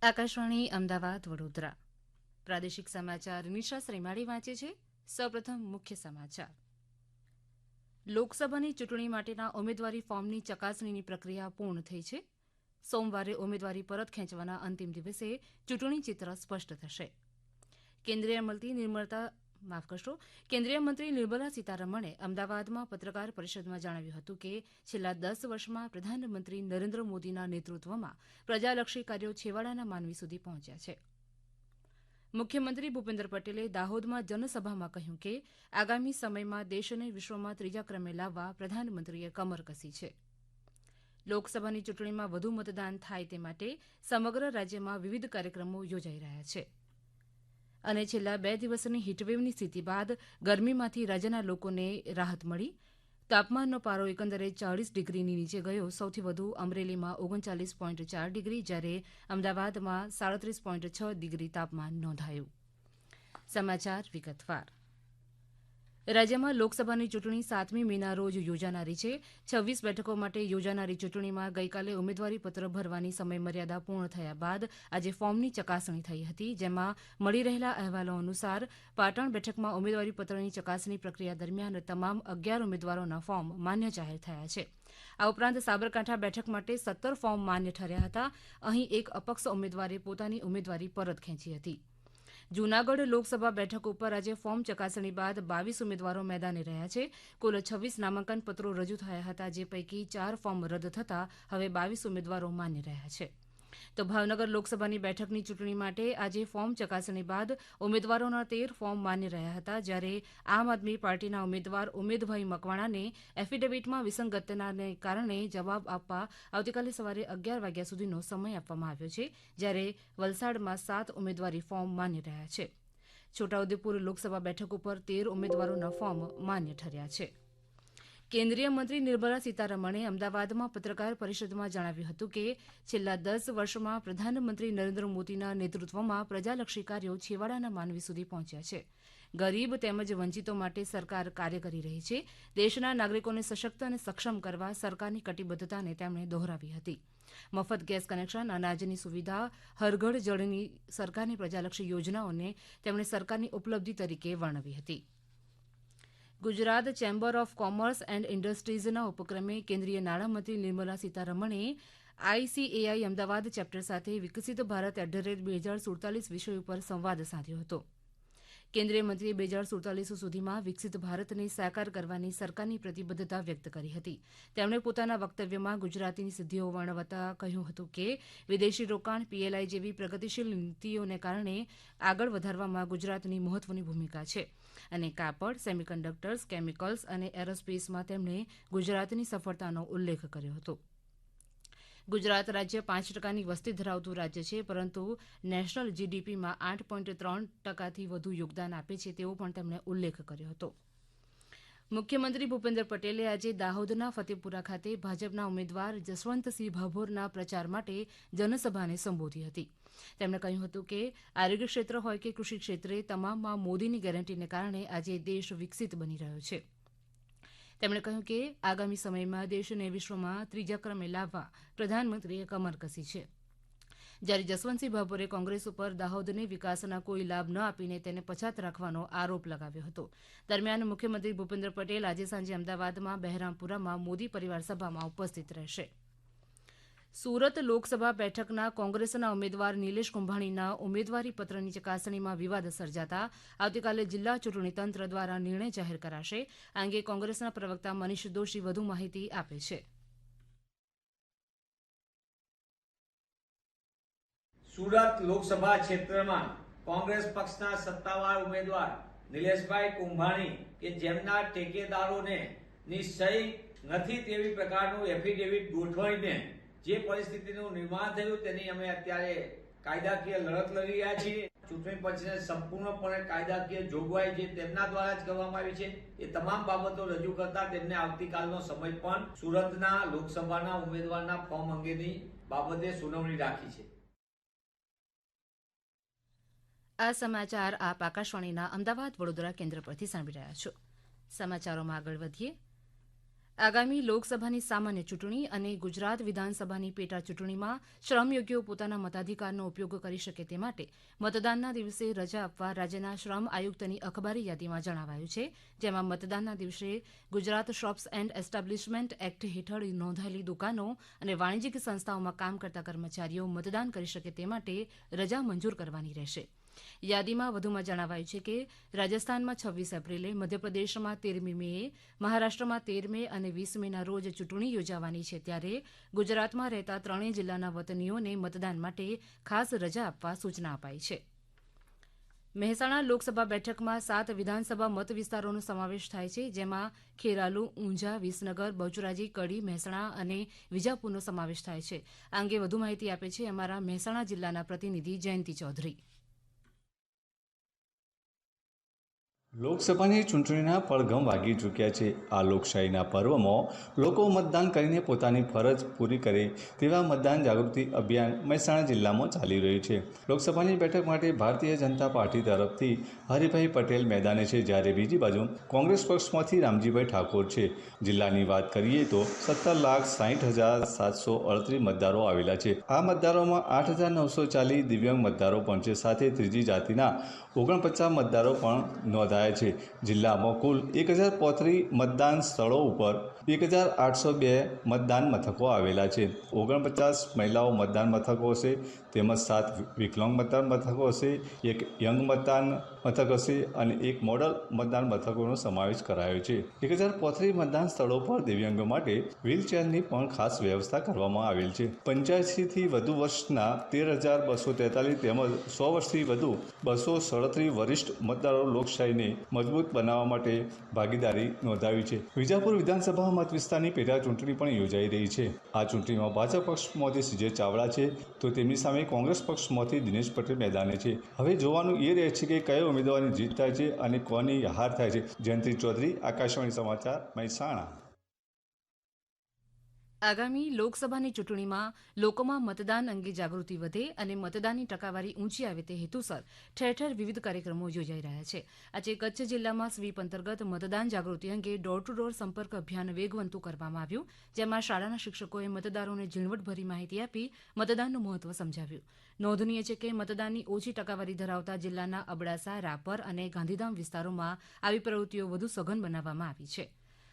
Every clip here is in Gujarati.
આકાશવાણી અમદાવાદ વડોદરા પ્રાદેશિક સમાચાર નિશા શ્રીમાળી વાંચે છે. સૌપ્રથમ મુખ્ય સમાચાર. લોકસભાની ચૂંટણી માટેના ઉમેદવારી ફોર્મની ચકાસણીની પ્રક્રિયા પૂર્ણ થઈ છે. સોમવારે ઉમેદવારી પરત ખેંચવાના અંતિમ દિવસે ચૂંટણી ચિત્ર સ્પષ્ટ થશે. કેન્દ્રીય મંત્રી નિર્મલા સીતારમણે અમદાવાદમાં પત્રકાર પરિષદમાં જણાવ્યું હતું કે છેલ્લા 10 વર્ષમાં પ્રધાનમંત્રી નરેન્દ્ર મોદીના નેતૃત્વમાં પ્રજાલક્ષી કાર્યો છેવાડાના માનવી સુધી પહોંચ્યા છે. મુખ્યમંત્રી ભૂપેન્દ્ર પટેલે દાહોદમાં જનસભામાં કહ્યું કે આગામી સમયમાં દેશને વિશ્વમાં ત્રીજા ક્રમે લાવવા પ્રધાનમંત્રીએ કમર કસી છે. લોકસભાની ચૂંટણીમાં વધુ મતદાન થાય તે માટે સમગ્ર રાજ્યમાં વિવિધ કાર્યક્રમો યોજાઈ રહ્યા છે. અને છેલ્લા 2 દિવસની હીટવેવની સ્થિતિ બાદ ગરમીમાંથી રાજ્યના લોકોને રાહત મળી. તાપમાનનો પારો એકંદરે 40 ડિગ્રીની નીચે ગયો. સૌથી વધુ અમરેલીમાં 39.4 ડિગ્રી જ્યારે અમદાવાદમાં 37.6 ડિગ્રી તાપમાન નોંધાયું. સમાચાર વિગતવાર. રાજ્યમાં લોકસભાની ચૂંટણી 7મી મેના રોજ યોજાનારી છે. 26 બેઠકો માટે યોજાનારી ચૂંટણીમાં ગઈકાલે ઉમેદવારીપત્ર ભરવાની સમયમર્યાદા પૂર્ણ થયા બાદ આજે ફોર્મની ચકાસણી થઈ હતી. જેમાં મળી રહેલા અહેવાલો અનુસાર પાટણ બેઠકમાં ઉમેદવારીપત્રની ચકાસણી પ્રક્રિયા દરમિયાન તમામ 11 ઉમેદવારોના ફોર્મ માન્ય જાહેર થયા છે. આ ઉપરાંત સાબરકાંઠા બેઠક માટે 17 ફોર્મ માન્ય ઠર્યા હતા. અહીં એક અપક્ષ ઉમેદવારે પોતાની ઉમેદવારી પરત ખેંચી હતી. જૂનાગઢ લોકસભા બેઠક ઉપર આજે ફોર્મ ચકાસણી બાદ 22 ઉમેદવારો મેદાને રહ્યા છે. કુલ 26 નામાંકન પત્રો રજૂ થયા હતા, જે પૈકી 4 ફોર્મ રદ થતાં હવે 22 ઉમેદવારો માન્ય રહ્યા છે. તો ભાવનગર લોકસભાની બેઠકની ચૂંટણી માટે આજે ફોર્મ ચકાસણી બાદ ઉમેદવારોના 13 ફોર્મ માન્ય રહ્યા હતા, જ્યારે આમ આદમી પાર્ટીના ઉમેદવાર ઉમેદભાઈ મકવાણાને એફિડેવિટમાં વિસંગતતાને કારણે જવાબ આપવા આવતીકાલે સવારે 11 વાગ્યા સુધીનો સમય આપવામાં આવ્યો છે, જ્યારે વલસાડમાં 7 ઉમેદવારી ફોર્મ માન્ય રહ્યા છે. છોટાઉદેપુર લોકસભા બેઠક ઉપર 13 ઉમેદવારોના ફોર્મ માન્ય ઠર્યા છે. કેન્દ્રીય મંત્રી નિર્મલા સીતારમણે અમદાવાદમાં પત્રકાર પરિષદમાં જણાવ્યું હતું કે છેલ્લા 10 વર્ષમાં પ્રધાનમંત્રી નરેન્દ્ર મોદીના નેતૃત્વમાં પ્રજાલક્ષી કાર્યો છેવાડાના માનવી સુધી પહોંચ્યા છે. ગરીબ તેમજ વંચિતો માટે સરકાર કાર્ય કરી રહી છે. દેશના નાગરિકોને સશક્ત અને સક્ષમ કરવા સરકારની કટિબદ્ધતાને તેમણે દોહરાવી હતી. મફત ગેસ કનેક્શન, અનાજની સુવિધા, હરઘર જળની સરકારની પ્રજાલક્ષી યોજનાઓને તેમણે સરકારની ઉપલબ્ધિ તરીકે વર્ણવી હતી. Gujarat chamber of commerce and ઇન્ડસ્ટ્રીઝના ઉપક્રમે કેન્દ્રીય નાણામંત્રી નિર્મલા સીતારમણે આઈસીએઆઈ અમદાવાદ ચેપ્ટર સાથે વિકસિત ભારત @2047 વિષય ઉપર સંવાદ સાધ્યો હતો. કેન્દ્રીય મંત્રીએ 2047 સુધીમાં વિકસિત ભારતને સાકાર કરવાની સરકારની પ્રતિબદ્ધતા વ્યક્ત કરી હતી. તેમણે પોતાના વક્તવ્યમાં ગુજરાતની સિદ્ધિઓ વર્ણવતા કહ્યું હતું કે વિદેશી રોકાણ, પીએલઆઈ જેવી પ્રગતિશીલ નીતિઓને કારણે આગળ વધારવામાં ગુજરાતની મહત્વની ભૂમિકા છે. અને કાપડ, સેમિકન્ડક્ટર્સ, કેમિકલ્સ અને એરોસ્પેસમાં તેમણે ગુજરાતની સફળતાનો ઉલ્લેખ કર્યો હતો. ગુજરાત રાજ્ય 5%ની વસ્તી ધરાવતું રાજ્ય છે, પરંતુ નેશનલ જીડીપીમાં 8.3%થી વધુ યોગદાન આપે છે, તેવો પણ તેમણે ઉલ્લેખ કર્યો હતો. મુખ્યમંત્રી ભૂપેન્દ્ર પટેલે આજે દાહોદના ફતેપુરા ખાતે ભાજપના ઉમેદવાર જસવંતસિંહ ભાભોરના પ્રચાર માટે જનસભાને સંબોધી હતી. તેમણે કહ્યું હતું કે આરોગ્ય ક્ષેત્ર હોય કે કૃષિ ક્ષેત્રે તમામમાં મોદીની ગેરંટીને કારણે આજે દેશ વિકસિત બની રહ્યો છે. તેમણે કહ્યું કે આગામી સમયમાં દેશને વિશ્વમાં ત્રીજા ક્રમે લાવવા પ્રધાનમંત્રીએ કમર કસી છે. જ્યારે જસવંતસિંહ ભાભોરે કોંગ્રેસ ઉપર દાહોદને વિકાસના કોઈ લાભ ન આપીને તેને પછાત રાખવાનો આરોપ લગાવ્યો હતો. દરમિયાન મુખ્યમંત્રી ભૂપેન્દ્ર પટેલ આજે સાંજે અમદાવાદમાં બહેરામપુરામાં મોદી પરિવાર સભામાં ઉપસ્થિત રહેશે. સુરત લોકસભા બેઠકના કોંગ્રેસના ઉમેદવાર નિલેશ કુંભાણીના ઉમેદવારી પત્રની ચકાસણીમાં વિવાદ સર્જાતા આવતીકાલે જિલ્લા ચૂંટણી તંત્ર દ્વારા નિર્ણય જાહેર કરાશે. આ અંગે કોંગ્રેસના પ્રવક્તા મનીષ દોશી વધુ માહિતી આપે છે. સુરત લોકસભા ક્ષેત્રમાં કોંગ્રેસ પક્ષના સત્તાવાર ઉમેદવાર નિલેશભાઈ કુંભાણી કે જેમના ઠેકેદારોને નિશ્ચય નથી તેવી પ્રકારનું એફિડેવિટ ગોઠવાઈને જે પરિસ્થિતિનું નિર્માણ થયું તેની અમે અત્યારે કાયદાકીય લડત લડી રહ્યા છીએ. ચૂંટણી પંચને સંપૂર્ણપણે કાયદાકીય જોગવાઈ જે તેમના દ્વારા જ કરવામાં આવી છે એ તમામ બાબતો રજૂ કરતા તેમને આવતીકાલનો સમય પણ સુરતના લોકસભાના ઉમેદવારના ફોર્મ અંગેની બાબતે સુનાવણી રાખી છે. આ સમાચાર આપ આકાશવાણીના અમદાવાદ વડોદરા કેન્દ્ર પરથી સાંભળી રહ્યા છો. સમાચારોમાં આગળ વધીએ. આગામી લોકસભાની સામાન્ય ચૂંટણી અને ગુજરાત વિધાનસભાની પેટા ચૂંટણીમાં શ્રમયોગીઓ પોતાના મતાધિકારનો ઉપયોગ કરી શકે તે માટે મતદાનના દિવસે રજા આપવા રાજ્યના શ્રમ આયુક્તની અખબારી યાદીમાં જણાવાયું છે, જેમાં મતદાનના દિવસે Gujarat shops and establishment act હેઠળ નોંધાયેલી દુકાનો અને વાણિજ્યિક સંસ્થાઓમાં કામ કરતા કર્મચારીઓ મતદાન કરી શકે તે માટે રજા મંજૂર કરવાની રહેશે. યાદીમાં વધુમાં જણાવાયું છે કે રાજસ્થાનમાં 26 એપ્રિલે, મધ્યપ્રદેશમાં 13મી મેએ, મહારાષ્ટ્રમાં 13 મે અને 20 મેના રોજ ચૂંટણી યોજાવાની છે, ત્યારે ગુજરાતમાં રહેતા ત્રણેય જિલ્લાના વતનીઓને મતદાન માટે ખાસ રજા આપવા સૂચના અપાઈ છે. મહેસાણા લોકસભા બેઠકમાં 7 વિધાનસભા મત વિસ્તારોનો સમાવેશ થાય છે, જેમાં ખેરાલુ, ઊંઝા, વિસનગર, બહુચરાજી, કડી, મહેસાણા અને વિજાપુરનો સમાવેશ થાય છે. આ અંગે વધુ માહિતી આપે છે અમારા મહેસાણા જિલ્લાના પ્રતિનિધિ જયંતિ ચૌધરી. લોકસભાની ચૂંટણીના પડઘમ વાગી ચૂક્યા છે. આ લોકશાહીના પર્વમાં લોકો મતદાન કરીને પોતાની ફરજ પૂરી કરે તેવા મતદાન જાગૃતિ અભિયાન મહેસાણા જિલ્લામાં ચાલી રહ્યું છે. લોકસભાની બેઠક માટે ભારતીય જનતા પાર્ટી તરફથી હરિભાઈ પટેલ મેદાને છે, જ્યારે બીજી બાજુ કોંગ્રેસ પક્ષમાંથી રામજીભાઈ ઠાકોર છે. જિલ્લાની વાત કરીએ તો 17,60,738 મતદારો આવેલા છે. આ મતદારોમાં 8,940 દિવ્યાંગ મતદારો પણ છે, સાથે ત્રીજી જાતિના 49 મતદારો પણ નોંધાયા છે. જિલ્લામાં કુલ 1,035 મતદાન સ્થળો ઉપર 1,802 મતદાન મથકો આવેલા છે. 49 મહિલાઓ મતદાન મથકો હશે, તેમજ 7 વિકલાંગ મતદાન મથકો હશે, 1 યંગ મતદાન મથક હશે અને 1 મોડલ મતદાન મથકોનો સમાવેશ કરાયો છે. 1,035 મતદાન સ્થળો પર દિવ્યાંગો માટે વ્હીલચેરની પણ ખાસ વ્યવસ્થા કરવામાં આવેલ છે. 85થી વધુ વર્ષના 13,243 તેમજ 100 વર્ષથી વધુ 237 વરિષ્ઠ મતદારો લોકશાહીને મજબૂત બનાવવા માટે ભાગીદારી નોંધાવી છે. વિજાપુર વિધાનસભા મત વિસ્તારની પેટા ચૂંટણી પણ યોજાઈ રહી છે. આ ચૂંટણીમાં ભાજપ પક્ષમાંથી સીજે ચાવડા છે, તો તેમની સામે કોંગ્રેસ પક્ષમાંથી દિનેશ પટેલ મેદાને છે. હવે જોવાનું એ રહે છે કે કયો ઉમેદવારની જીત થાય છે અને કોની હાર થાય છે. જયંતિ ચૌધરી, આકાશવાણી સમાચાર, મહેસાણા. આગામી લોકસભાની ચૂંટણીમાં લોકોમાં મતદાન અંગે જાગૃતિ વધે અને મતદાનની ટકાવારી ઊંચી આવે તે હેતુસર ઠેર ઠેર વિવિધ કાર્યક્રમો યોજાઈ રહ્યા છે. આજે કચ્છ જિલ્લામાં સ્વીપ અંતર્ગત મતદાન જાગૃતિ અંગે ડોર ટુ ડોર સંપર્ક અભિયાન વેગવંતું કરવામાં આવ્યું, જેમાં શાળાના શિક્ષકોએ મતદારોને ઝીણવટભરી માહિતી આપી મતદાનનું મહત્વ સમજાવ્યું. નોંધનીય છે કે મતદાનની ઓછી ટકાવારી ધરાવતા જિલ્લાના અબડાસા, રાપર અને ગાંધીધામ વિસ્તારોમાં આવી પ્રવૃત્તિઓ વધુ સઘન બનાવવામાં આવી છે.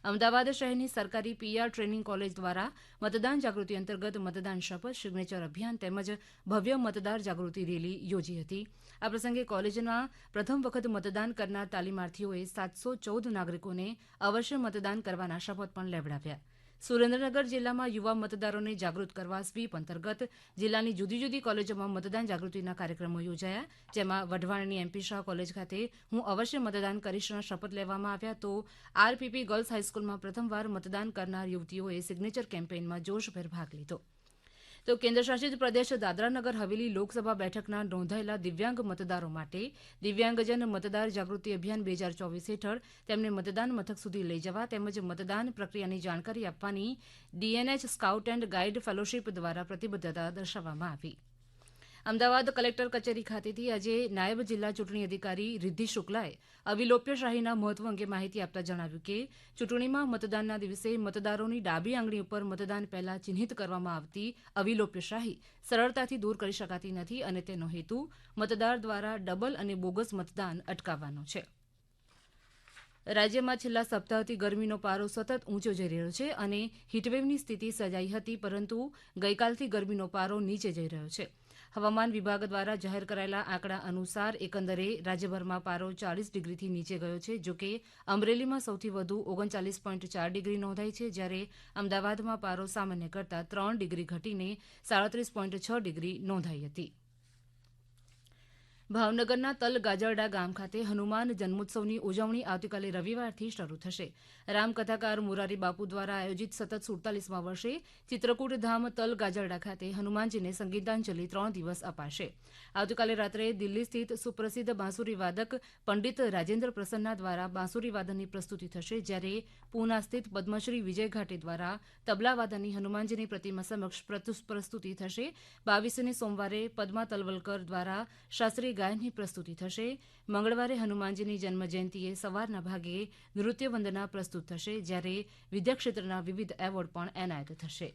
અમદાવાદ શહેરની સરકારી PR ટ્રેનિંગ કોલેજ દ્વારા મતદાન જાગૃતિ અંતર્ગત મતદાન શપથ, સિગ્નેચર અભિયાન તેમજ ભવ્ય મતદાર જાગૃતિ રેલી યોજી હતી. આ પ્રસંગે કોલેજના પ્રથમ વખત મતદાન કરનાર તાલીમાર્થીઓએ 714 નાગરિકોને અવશ્ય મતદાન કરવાના શપથ પણ લેવડાવ્યા. સુરેન્દ્રનગર જિલ્લામાં યુવા મતદારોને જાગૃત કરવા સ્વીપ અંતર્ગત જિલ્લાની જુદી જુદી કોલેજોમાં મતદાન જાગૃતિના કાર્યક્રમો યોજાયા, જેમાં વઢવાણની MP શાહ કોલેજ ખાતે હું અવશ્ય મતદાન કરીશના શપથ લેવામાં આવ્યા, તો RPP ગર્લ્સ હાઈસ્કૂલમાં પ્રથમવાર મતદાન કરનાર યુવતીઓએ સિગ્નેચર કેમ્પેઇનમાં જોશભેર ભાગ લીધો. તો કેન્દ્રશાસિત પ્રદેશ દાદરાનગર હવેલી લોકસભા બેઠકના નોંધાયેલા દિવ્યાંગ મતદારો માટે દિવ્યાંગજન મતદાર જાગૃતિ અભિયાન 2024 હેઠળ તેમને મતદાન મથક સુધી લઈ જવા તેમજ મતદાન પ્રક્રિયાની જાણકારી આપવાની DNH scout and guide fellowship દ્વારા પ્રતિબદ્ધતા દર્શાવવામાં આવી. અમદાવાદ કલેક્ટર કચેરી ખાતેથી આજે નાયબ જિલ્લા ચૂંટણી અધિકારી રિદ્ધિ શુક્લાએ અવિલોપ્યશાહીના મહત્વ અંગે માહિતી આપતા જણાવ્યું કે ચૂંટણીમાં મતદાનના દિવસે મતદારોની ડાબી આંગળી ઉપર મતદાન પહેલા ચિહ્નિત કરવામાં આવતી અવિલોપ્યશાહી સરળતાથી દૂર કરી શકાતી નથી અને તેનો હેતુ મતદાર દ્વારા ડબલ અને બોગસ મતદાન અટકાવવાનો છે. રાજ્યમાં છેલ્લા સપ્તાહથી ગરમીનો પારો સતત ઊંચો જઈ રહ્યો છે અને હીટવેવની સ્થિતિ સર્જાઈ હતી, પરંતુ ગઈકાલથી ગરમીનો પારો નીચે જઈ રહ્યો છે. હવામાન વિભાગ દ્વારા જાહેર કરાયેલા આંકડા અનુસાર એકંદરે રાજ્યભરમાં પારો 40 ડિગ્રીથી નીચે ગયો છે. જોકે અમરેલીમાં સૌથી વધુ 39.4 ડિગ્રી નોંધાઈ છે, જ્યારે અમદાવાદમાં પારો સામાન્ય કરતાં 3 ડિગ્રી ઘટીને 37.6 ડિગ્રી નોંધાઈ હતી. ભાવનગરના તલગાજરડા ગામ ખાતે હનુમાન જન્મોત્સવની ઉજવણી આવતીકાલે રવિવારથી શરૂ થશે. રામકથાકાર મોરારી બાપુ દ્વારા આયોજિત સતત 47મા વર્ષે ચિત્રકૂટ ધામ તલગાજરડા ખાતે હનુમાનજીને સંગીતાંજલિ 3 દિવસ અપાશે. આવતીકાલે રાત્રે દિલ્હી સ્થિત સુપ્રસિદ્ધ બાંસુરી વાદક પંડિત રાજેન્દ્ર પ્રસન્ના દ્વારા બાંસુરી વાદનની પ્રસ્તુતિ થશે, જ્યારે પૂના સ્થિત પદ્મશ્રી વિજય ઘાટે દ્વારા તબલા વાદનની હનુમાનજીની પ્રતિમા સમક્ષ પ્રસ્તુતિ થશે. 22મી સોમવારે પદ્મા તલવલકર દ્વારા શાસ્ત્રીય ગાયનની પ્રસ્તુતિ થશે. મંગળવારે હનુમાનજીની જન્મજયંતિએ સવારના ભાગે નૃત્ય વંદના પ્રસ્તુત થશે, જ્યારે વિદ્યાક્ષેત્રના વિવિધ એવોર્ડ પણ એનાયત થશે.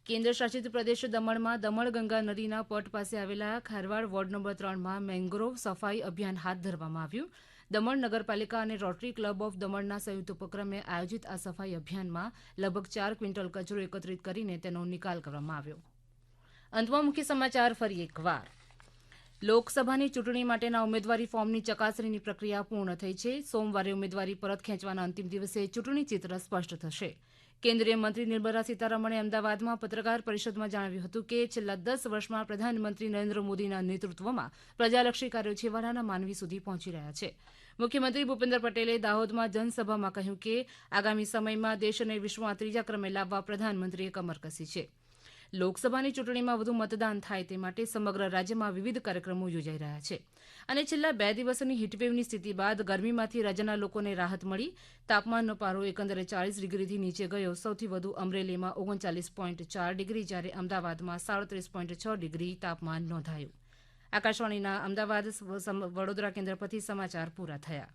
કેન્દ્ર શાસિત પ્રદેશ દમણમાં દમણગંગા નદીના પટ પાસે આવેલા ખારવાડ વોર્ડ નંબર 3માં મેંગ્રોવ સફાઈ અભિયાન હાથ ધરવામાં આવ્યું. દમણ નગરપાલિકા અને રોટરી ક્લબ ઓફ દમણના સંયુક્ત ઉપક્રમે આયોજિત આ સફાઈ અભિયાનમાં લગભગ 4 ક્વિન્ટલ કચરો એકત્રિત કરીને તેનો નિકાલ કરવામાં આવ્યો. અંતમાં મુખ્ય સમાચાર ફરી એકવાર. લોકસભાની ચૂંટણી માટેના ઉમેદવારી ફોર્મની ચકાસણીની પ્રક્રિયા પૂર્ણ થઈ છે. સોમવારે ઉમેદવારી પરત ખેંચવાના અંતિમ દિવસે ચૂંટણી ચિત્ર સ્પષ્ટ થશે. કેન્દ્રીય મંત્રી નિર્મલા સીતારમણે અમદાવાદમાં પત્રકાર પરિષદમાં જણાવ્યું હતું કે છેલ્લા 10 વર્ષમાં પ્રધાનમંત્રી નરેન્દ્ર મોદીના નેતૃત્વમાં પ્રજાલક્ષી કાર્યો છેવાડાના માનવી સુધી પહોંચી રહ્યા છે. મુખ્યમંત્રી ભૂપેન્દ્ર પટેલે દાહોદમાં જનસભામાં કહ્યું કે આગામી સમયમાં દેશને વિશ્વમાં 3જા ક્રમે લાવવા પ્રધાનમંત્રીએ કમર કસી છે. લોકસભાની ચૂંટણીમાં વધુ મતદાન થાય તે માટે સમગ્ર રાજ્યમાં વિવિધ કાર્યક્રમો યોજાઈ રહ્યા છે. અને છેલ્લા 2 દિવસની હીટવેવની સ્થિતિ બાદ ગરમીમાંથી રાજ્યના લોકોને રાહત મળી. તાપમાનનો પારો એકંદરે 40 ડિગ્રીથી નીચે ગયો. સૌથી વધુ અમરેલીમાં 39.4 ડિગ્રી, જ્યારે અમદાવાદમાં 37.6 ડિગ્રી તાપમાન નોંધાયું. આકાશવાણીના અમદાવાદ વડોદરા કેન્દ્ર પરથી સમાચાર પૂરા થયા.